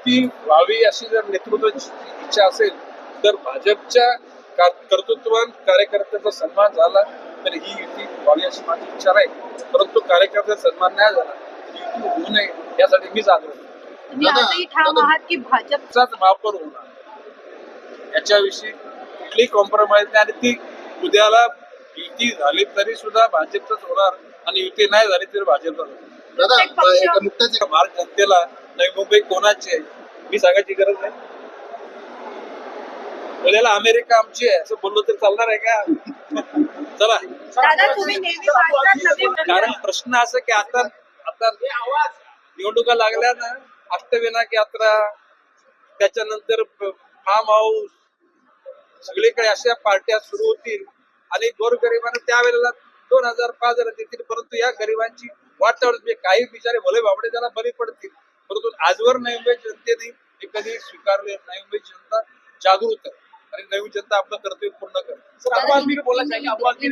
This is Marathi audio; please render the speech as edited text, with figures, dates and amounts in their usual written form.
युती व्हावी अशी जर नेतृत्वाची इच्छा असेल तर भाजपच्या कर्तृत्वान कार्यकर्त्याचा सन्मान झाला तर ही युती व्हावी अशी माझी इच्छा नाही. परंतु कार्यकर्त्याचा सन्मान नाही झाला तर युती होऊ नये यासाठी मीच आग्रह करतो. तुम्ही आजही ठाम आहात की भाजप चाच वापर होणार याच्याविषयी कुठलीही कॉम्प्रोमाइज नाही आणि ती उद्याला युती झाली तरी सुद्धा भाजपचाच होणार आणि युती नाही झाली तरी भाजपचाच होणार. दादा प्रत्येक पक्ष- एका नुकत्याच भारत जनतेला नवी मुंबई कोणाची आहे मी सांगायची गरज नाही. उद्याला अमेरिका आमची आहे असं बोललो तर चालणार आहे का? चला. दादा तुम्ही नेहमी भारतात नवी कारण प्रश्न असं की आता निवडणुका लागल्या ना अष्टविनायक यात्रा त्याच्यानंतर फार्म हाऊस सगळीकडे अशा पार्ट्या सुरू होतील आणि गोरगरिबांना त्यावेळेला 2000 5000 देतील परंतु या गरिबांची वाटावर काही बिचारे भले बाबडे त्यांना बरी पडतील परंतु आजवर नवी मुंबई जनतेने हे कधी स्वीकारले. नवी मुंबई जनता जागृत आहे आणि नवी जनता आपलं कर्तव्य पूर्ण करते. सर, अब आदमी को बोलना चाहिए, अब आदमी